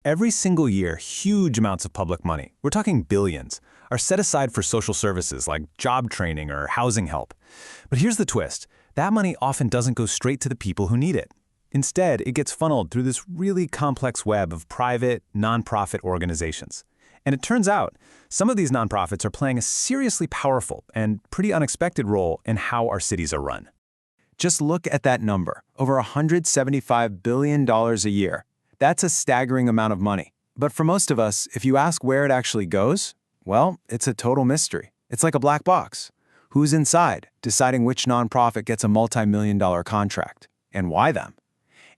Every single year, huge amounts of public money, we're talking billions, are set aside for social services like job training or housing help. But here's the twist. That money often doesn't go straight to the people who need it. Instead, it gets funneled through this really complex web of private, nonprofit organizations. And it turns out, some of these nonprofits are playing a seriously powerful and pretty unexpected role in how our cities are run. Just look at that number, over $175 billion a year. That's a staggering amount of money. But for most of us, if you ask where it actually goes, well, it's a total mystery. It's like a black box. Who's inside, deciding which nonprofit gets a multi-million-dollar contract? And why them?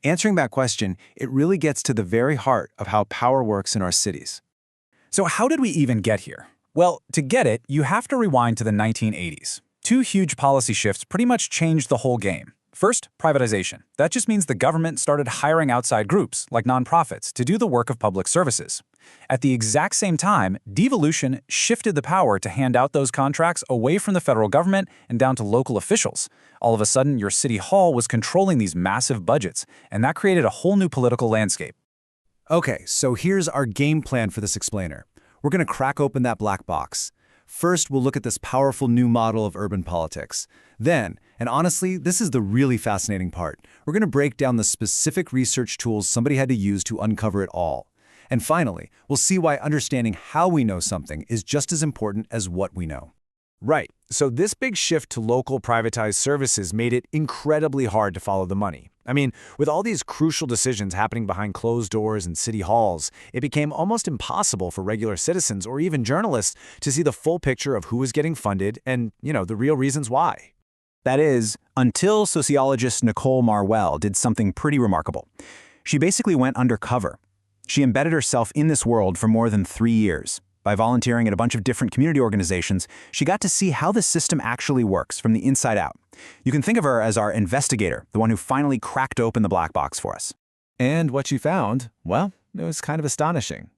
Answering that question, it really gets to the very heart of how power works in our cities. So how did we even get here? Well, to get it, you have to rewind to the 1980s. Two huge policy shifts pretty much changed the whole game. First, privatization. That just means the government started hiring outside groups, like nonprofits, to do the work of public services. At the exact same time, devolution shifted the power to hand out those contracts away from the federal government and down to local officials. All of a sudden, your city hall was controlling these massive budgets, and that created a whole new political landscape. Okay, so here's our game plan for this explainer. We're going to crack open that black box. First, we'll look at this powerful new model of urban politics. Then, and honestly, this is the really fascinating part, we're going to break down the specific research tools somebody had to use to uncover it all. And finally, we'll see why understanding how we know something is just as important as what we know. Right. So this big shift to local privatized services made it incredibly hard to follow the money. I mean, with all these crucial decisions happening behind closed doors in city halls, it became almost impossible for regular citizens or even journalists to see the full picture of who was getting funded and, the real reasons why. That is, until sociologist Nicole Marwell did something pretty remarkable. She basically went undercover. She embedded herself in this world for more than 3 years. By volunteering at a bunch of different community organizations, she got to see how the system actually works from the inside out. You can think of her as our investigator, the one who finally cracked open the black box for us. And what she found, well, it was kind of astonishing.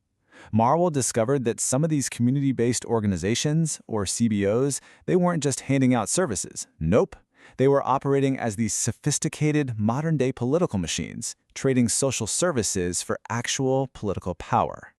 Marwell discovered that some of these community-based organizations, or CBOs, they weren't just handing out services. Nope. They were operating as these sophisticated, modern-day political machines, trading social services for actual political power.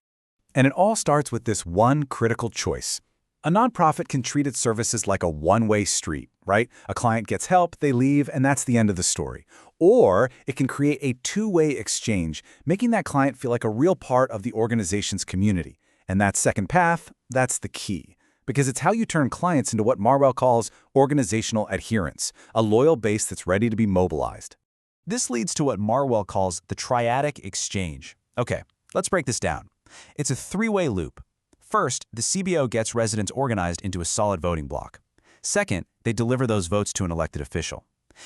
And it all starts with this one critical choice. A nonprofit can treat its services like a one-way street, right? A client gets help, they leave, and that's the end of the story. Or it can create a two-way exchange, making that client feel like a real part of the organization's community. And that second path, that's the key. Because it's how you turn clients into what Marwell calls organizational adherents, a loyal base that's ready to be mobilized. This leads to what Marwell calls the Triadic exchange. Okay, let's break this down. It's a three-way loop. First, the CBO gets residents organized into a solid voting block. Second, they deliver those votes to an elected official.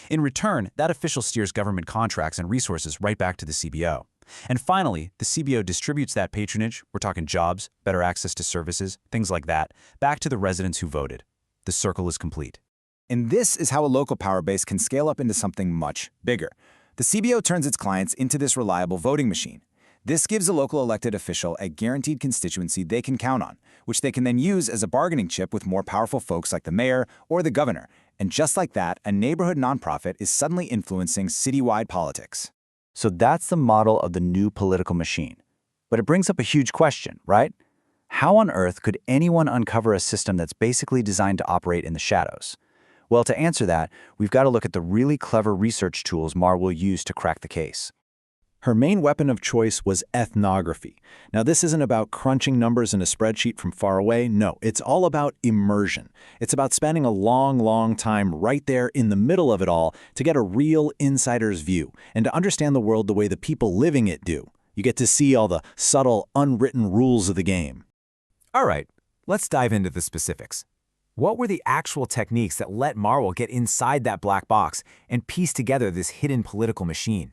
In return, that official steers government contracts and resources right back to the CBO. And finally, the CBO distributes that patronage, we're talking jobs, better access to services, things like that, back to the residents who voted. The circle is complete. And this is how a local power base can scale up into something much bigger. The CBO turns its clients into this reliable voting machine. This gives a local elected official a guaranteed constituency they can count on, which they can then use as a bargaining chip with more powerful folks like the mayor or the governor. And just like that, a neighborhood nonprofit is suddenly influencing citywide politics. So that's the model of the new political machine. But it brings up a huge question, right? How on earth could anyone uncover a system that's basically designed to operate in the shadows? Well, to answer that, we've got to look at the really clever research tools Marwell used to crack the case. Her main weapon of choice was ethnography. Now, this isn't about crunching numbers in a spreadsheet from far away. No, it's all about immersion. It's about spending a long time right there in the middle of it all to get a real insider's view and to understand the world the way the people living it do. You get to see all the subtle, unwritten rules of the game. All right, let's dive into the specifics. What were the actual techniques that let Marwell get inside that black box and piece together this hidden political machine?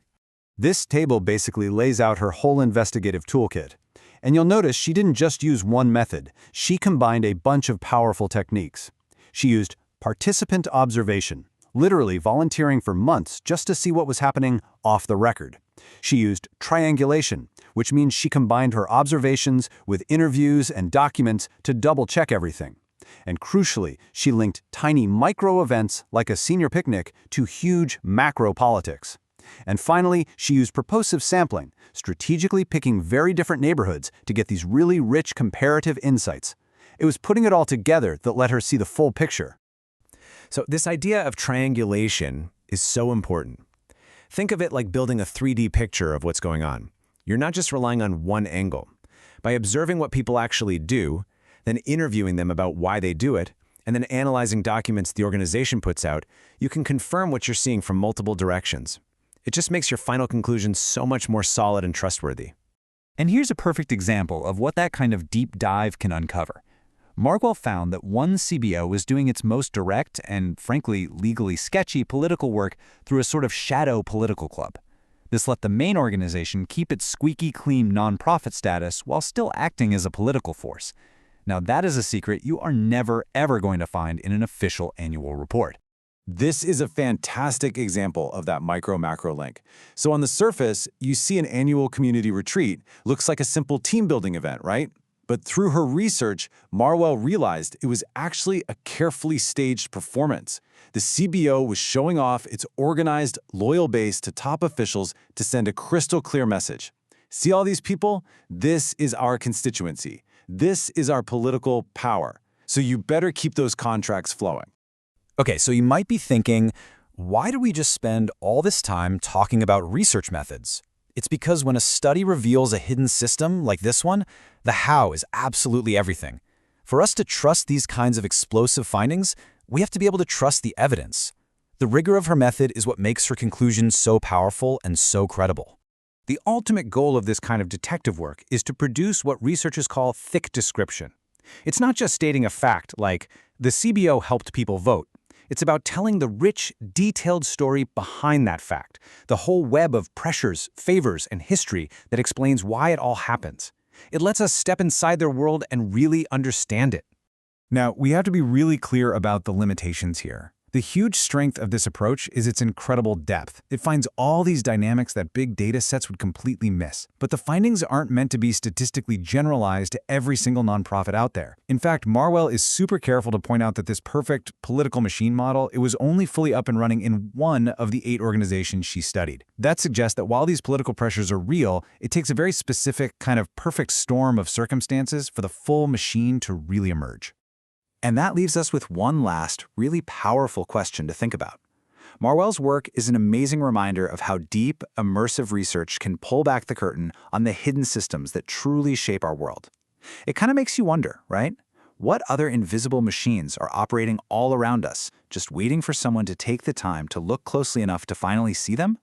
This table basically lays out her whole investigative toolkit. And you'll notice she didn't just use one method. She combined a bunch of powerful techniques. She used participant observation, literally volunteering for months just to see what was happening off the record. She used triangulation, which means she combined her observations with interviews and documents to double-check everything. And crucially, she linked tiny micro events like a senior picnic to huge macro politics. And finally, she used purposive sampling, strategically picking very different neighborhoods to get these really rich comparative insights. It was putting it all together that let her see the full picture. So this idea of triangulation is so important. Think of it like building a 3D picture of what's going on. You're not just relying on one angle. By observing what people actually do, then interviewing them about why they do it, and then analyzing documents the organization puts out, you can confirm what you're seeing from multiple directions. It just makes your final conclusion so much more solid and trustworthy. And here's a perfect example of what that kind of deep dive can uncover. Marwell found that one CBO was doing its most direct and, frankly, legally sketchy political work through a sort of shadow political club. This let the main organization keep its squeaky clean nonprofit status while still acting as a political force. Now that is a secret you are never, ever going to find in an official annual report. This is a fantastic example of that micro-macro link. So on the surface, you see an annual community retreat. Looks like a simple team-building event, right? But through her research, Marwell realized it was actually a carefully staged performance. The CBO was showing off its organized, loyal base to top officials to send a crystal clear message. See all these people? This is our constituency. This is our political power. So you better keep those contracts flowing. Okay, so you might be thinking, why do we just spend all this time talking about research methods? It's because when a study reveals a hidden system like this one, the how is absolutely everything. For us to trust these kinds of explosive findings, we have to be able to trust the evidence. The rigor of her method is what makes her conclusions so powerful and so credible. The ultimate goal of this kind of detective work is to produce what researchers call thick description. It's not just stating a fact like, the CBO helped people vote. It's about telling the rich, detailed story behind that fact, the whole web of pressures, favors, and history that explains why it all happens. It lets us step inside their world and really understand it. Now, we have to be really clear about the limitations here. The huge strength of this approach is its incredible depth. It finds all these dynamics that big data sets would completely miss. But the findings aren't meant to be statistically generalized to every single nonprofit out there. In fact, Marwell is super careful to point out that this perfect political machine model, it was only fully up and running in one of the 8 organizations she studied. That suggests that while these political pressures are real, it takes a very specific kind of perfect storm of circumstances for the full machine to really emerge. And that leaves us with one last, really powerful question to think about. Marwell's work is an amazing reminder of how deep, immersive research can pull back the curtain on the hidden systems that truly shape our world. It kind of makes you wonder, right? What other invisible machines are operating all around us, just waiting for someone to take the time to look closely enough to finally see them?